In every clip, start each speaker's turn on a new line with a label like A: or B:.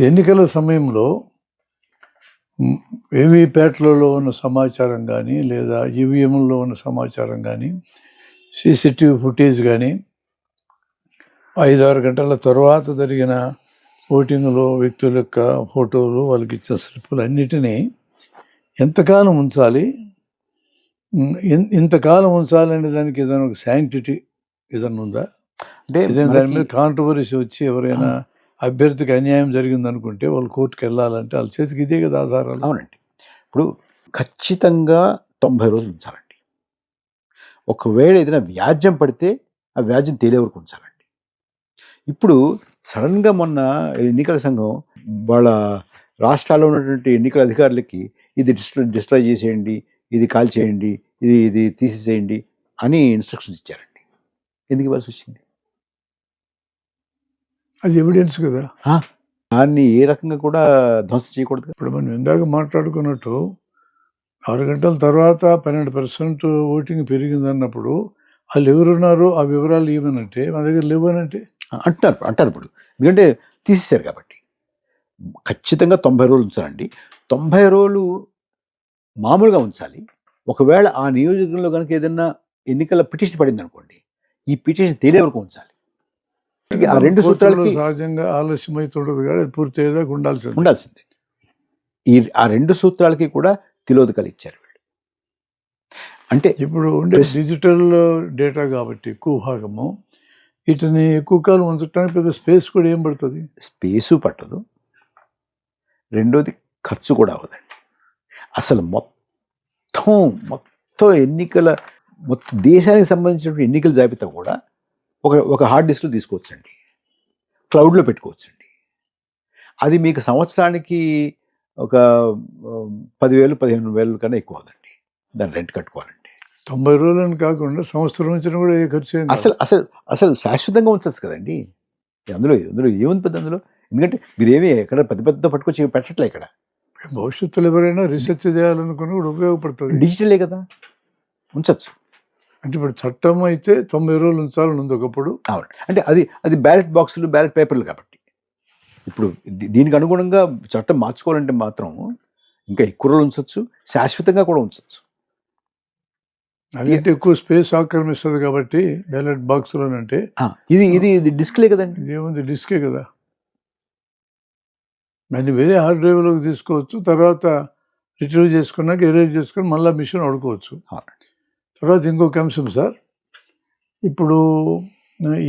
A: ఎన్నికల సమయంలో వీవీప్యాట్లలో ఉన్న సమాచారం కానీ లేదా ఈవీఎంలో ఉన్న సమాచారం కానీ సీసీటీవీ ఫుటేజ్ కానీ 5-6 గంటల తర్వాత జరిగిన ఓటింగ్లో వ్యక్తుల యొక్క ఫోటోలు, వాళ్ళకి ఇచ్చిన స్లిప్పులు అన్నిటినీ ఎంతకాలం ఉంచాలి, ఇంతకాలం ఉంచాలనే దానికి ఏదైనా ఒక శాంక్టిటీ ఏదైనా ఉందా? అంటే దాని మీద కాంట్రవర్సీ వచ్చి ఎవరైనా అభ్యర్థికి అన్యాయం జరిగింది అనుకుంటే వాళ్ళు కోర్టుకు వెళ్ళాలంటే వాళ్ళ చేతికి ఇదే కదా ఆధారాలు.
B: అవునండి. ఇప్పుడు ఖచ్చితంగా 90 రోజులు ఉంచాలండి. ఒకవేళ ఏదైనా వ్యాజ్యం పడితే ఆ వ్యాజ్యం తేలే వరకు ఉంచాలండి. ఇప్పుడు సడన్గా మొన్న ఎన్నికల సంఘం వాళ్ళ రాష్ట్రాల్లో ఉన్నటువంటి ఎన్నికల అధికారులకి ఇది డిస్ట్రాయ్ చేసేయండి, ఇది కాల్ చేయండి, ఇది తీసేసేయండి అని ఇన్స్ట్రక్షన్స్ ఇచ్చారండి. ఎందుకు ఇవ్వాల్సి వచ్చింది?
A: అది ఎవిడెన్స్ కదా.
B: దాన్ని ఏ రకంగా కూడా ధ్వంసం చేయకూడదు.
A: ఇప్పుడు మనం ఇందాక మాట్లాడుకున్నట్టు 6 గంటల తర్వాత 12% ఓటింగ్ పెరిగింది అన్నప్పుడు వాళ్ళు ఎవరున్నారో ఆ వివరాలు ఇవ్వనంటే మన దగ్గర లేవనంటే
B: అంటారు ఇప్పుడు. ఎందుకంటే తీసేశారు కాబట్టి ఖచ్చితంగా 90 రోజులు ఉంచాలండి. 90 రోజులు మామూలుగా ఉంచాలి. ఒకవేళ ఆ నియోజకవర్గంలో కనుక ఏదైనా ఎన్నికల పిటిషన్ పడింది అనుకోండి, ఈ పిటిషన్ తేలే వరకు ఉంచాలి. ఆ 2 సూత్రాలకి
A: సహజంగా ఆలస్యం అవుతుండదు కానీ పూర్తి అయ్యేదాకా
B: ఉండాల్సిందే. ఆ 2 సూత్రాలకి కూడా తిలోదకాలు ఇచ్చారు వీళ్ళు. అంటే
A: ఇప్పుడు ఉండే డిజిటల్ డేటా కాబట్టి ఎక్కువ భాగము వీటిని ఎక్కువ కాలం ఉంచడానికి పెద్ద స్పేస్ కూడా ఏం పడుతుంది?
B: స్పేసు పట్టదు. రెండోది ఖర్చు కూడా అవ్వదండి. అసలు మొత్తం ఎన్నికల దేశానికి సంబంధించిన ఎన్నికల జాబితా కూడా ఒక హార్డ్ డిస్క్లో తీసుకోవచ్చండి, క్లౌడ్లో పెట్టుకోవచ్చండి. అది మీకు సంవత్సరానికి ఒక 10,000-15,000 కన్నా ఎక్కువ అవుతుంది దాన్ని రెంట్ కట్టుకోవాలండి.
A: 90 రోజులని కాకుండా సంవత్సరం నుంచి కూడా ఏ ఖర్చు
B: అసలు శాశ్వతంగా ఉంచచ్చు కదండి. అందులో ఏముంది పెద్ద అందులో? ఎందుకంటే మీరేమీ ఎక్కడ పెద్ద పట్టుకొచ్చి పెట్టట్లే. ఇక్కడ
A: భవిష్యత్తులో ఎవరైనా రీసెర్చ్ చేయాలనుకుని కూడా ఉపయోగపడుతుంది.
B: డిజిటలే కదా, ఉంచచ్చు.
A: అంటే ఇప్పుడు చట్టం అయితే 90 రోజులు ఉంచాలని ఉంది ఒకప్పుడు.
B: అవును, అంటే అది బ్యాలెట్ బాక్సులు, బ్యాలెట్ పేపర్లు కాబట్టి ఇప్పుడు దీనికి అనుగుణంగా చట్టం మార్చుకోవాలంటే మాత్రం ఇంకా ఎక్కువ రోజులు ఉంచవచ్చు, శాశ్వతంగా కూడా ఉంచవచ్చు.
A: అదంటే ఎక్కువ స్పేస్ ఆక్రమిస్తుంది కాబట్టి బ్యాలెట్ బాక్సులు అంటే
B: ఇది డిస్క్లే కదండి.
A: ఇదేముంది, డిస్కే కదా. దాన్ని వేరే హార్డ్ డ్రైవ్లోకి తీసుకోవచ్చు, తర్వాత రిట్రీవ్ చేసుకున్నాక ఎరేజ్ చేసుకొని మళ్ళీ మిషన్ వాడుకోవచ్చు. తర్వాత ఇంకొక అంశం సార్, ఇప్పుడు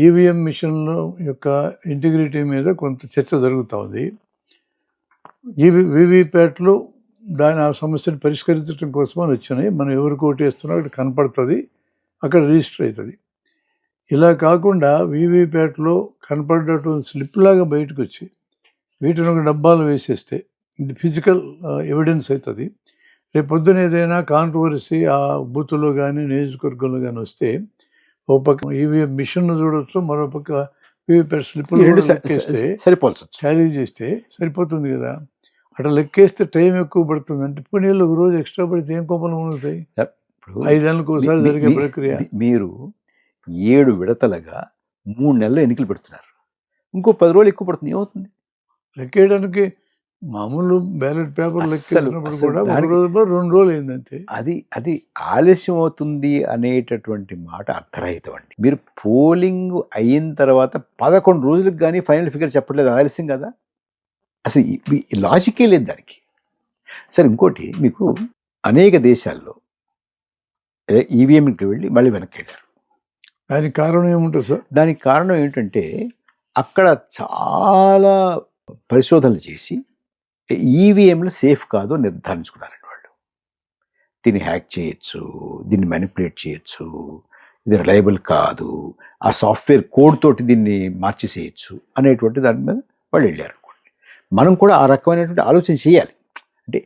A: ఈవీఎం మిషన్ల యొక్క ఇంటిగ్రిటీ మీద కొంత చర్చ జరుగుతూ ఉంది. వీవీప్యాట్లు ఆ సమస్యను పరిష్కరించడం కోసమని వచ్చినాయి. మనం ఎవరికి ఓటు వేస్తున్నా అక్కడ కనపడుతుంది, అక్కడ రిజిస్టర్ అవుతుంది. ఇలా కాకుండా వీవీప్యాట్లో కనపడేటువంటి స్లిప్ లాగా బయటకు వచ్చి వీటిని ఒక డబ్బాలు వేసేస్తే ఇది ఫిజికల్ ఎవిడెన్స్ అవుతుంది. రేపు పొద్దున ఏదైనా కాంట్రవర్సీ ఆ బూత్లో కానీ నియోజకవర్గంలో కానీ వస్తే ఒక పక్క ఈవీఎం మిషన్ చూడవచ్చు, మరో పక్క వీవీప్యాట్ స్లిప్లు క్యారీ చేస్తే సరిపోతుంది కదా. అట్లా లెక్కేస్తే టైం ఎక్కువ పడుతుంది. అంటే ఇప్పుడు నీళ్ళు ఒక రోజు ఎక్స్ట్రా పడితే ఏం కోపలు ఉంటాయి? 5 ఏళ్ళకి ఒకసారి జరిగే ప్రక్రియ.
B: మీరు 7 విడతలుగా 3 నెలలు ఎన్నికలు పెడుతున్నారు, ఇంకో 10 రోజులు ఎక్కువ పడుతుంది, ఏమవుతుంది?
A: లెక్కేయడానికి మామూలు బ్యాలెట్ పేపర్ లెక్కేసినప్పుడు కూడా 1 రోజు 2 రోజులు అయిందంటే
B: అది ఆలస్యం అవుతుంది అనేటటువంటి మాట అర్థరహితం అండి. మీరు పోలింగ్ అయిన తర్వాత 11 రోజులకు కానీ ఫైనల్ ఫిగర్ చెప్పట్లేదు, ఆలస్యం కదా. అసలు లాజికే లేదు దానికి. సరే, ఇంకోటి, మీకు అనేక దేశాల్లో ఈవీఎంకి వెళ్ళి మళ్ళీ వెనక్కి వెళ్ళారు.
A: దానికి కారణం ఏముంటుంది సార్?
B: దానికి కారణం ఏంటంటే అక్కడ చాలా పరిశోధనలు చేసి ఈవీఎంలు సేఫ్ కాదు నిర్ధారించుకున్నారండి వాళ్ళు. దీన్ని హ్యాక్ చేయొచ్చు, దీన్ని మ్యానిపులేట్ చేయొచ్చు, ఇది రిలయబుల్ కాదు, ఆ సాఫ్ట్వేర్ కోడ్ తోటి దీన్ని మార్చేసేయచ్చు అనేటువంటి దాని మీద వాళ్ళు వెళ్ళారు. మనం కూడా ఆ రకమైనటువంటి ఆలోచన చేయాలి. అంటే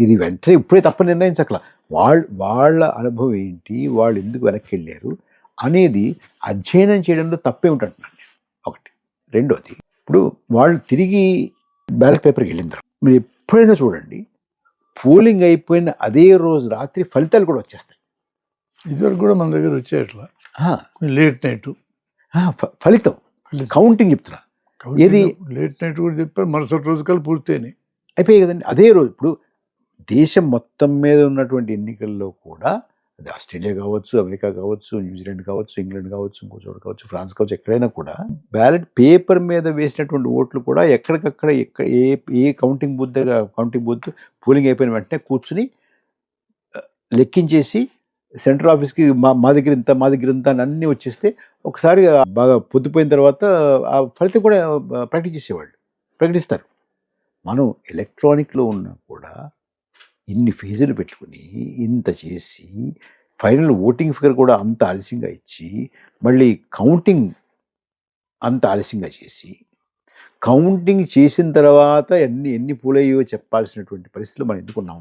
B: ఇది వెంటనే ఇప్పుడే తప్ప నిర్ణయించకలా. వాళ్ళ అనుభవం ఏంటి, వాళ్ళు ఎందుకు వెనక్కి వెళ్ళారు అనేది అధ్యయనం చేయడంలో తప్పే ఉంటుంటున్నాను నేను. ఒకటి. రెండోది, ఇప్పుడు వాళ్ళు తిరిగి బ్యాలెట్ పేపర్కి వెళ్ళిన తర్వాత మీరు ఎప్పుడైనా చూడండి, పోలింగ్ అయిపోయిన అదే రోజు రాత్రి ఫలితాలు కూడా వచ్చేస్తాయి.
A: ఇదివరకు కూడా మన దగ్గర వచ్చేట్లా లేట్ నైట్
B: ఫలితం కౌంటింగ్ చెప్తున్నా. ఏది
A: లేట్ నైట్ కూడా చెప్పారు, మరుసటి రోజు కల్లా పూర్తయినాయి.
B: అయిపోయాయి కదండి. అదే రోజు ఇప్పుడు దేశం మొత్తం మీద ఉన్నటువంటి ఎన్నికల్లో కూడా అది ఆస్ట్రేలియా కావచ్చు, అమెరికా కావచ్చు, న్యూజిలాండ్ కావచ్చు, ఇంగ్లాండ్ కావచ్చు, ఇంకో చోట కావచ్చు, ఫ్రాన్స్ కావచ్చు, ఎక్కడైనా కూడా బ్యాలెట్ పేపర్ మీద వేసినటువంటి ఓట్లు కూడా ఎక్కడికక్కడ ఏ ఏ కౌంటింగ్ బూత్ దగ్గర కౌంటింగ్ బూత్ పోలింగ్ అయిపోయిన వెంటనే కూర్చుని లెక్కించేసి సెంట్రల్ ఆఫీస్కి మా దగ్గర ఇంత మా దగ్గర ఇంత అని అన్నీ వచ్చేస్తే ఒకసారి బాగా పొద్దుపోయిన తర్వాత ఆ ఫలితం కూడా ప్రకటిస్తారు. మనం ఎలక్ట్రానిక్లో ఉన్నా కూడా ఇన్ని ఫీజులు పెట్టుకుని ఇంత చేసి ఫైనల్ ఓటింగ్ ఫిగర్ కూడా అంత ఆలస్యంగా ఇచ్చి మళ్ళీ కౌంటింగ్ అంత ఆలస్యంగా చేసి కౌంటింగ్ చేసిన తర్వాత ఎన్ని పూలయ్యో చెప్పాల్సినటువంటి పరిస్థితులు మనం ఎందుకున్నాం.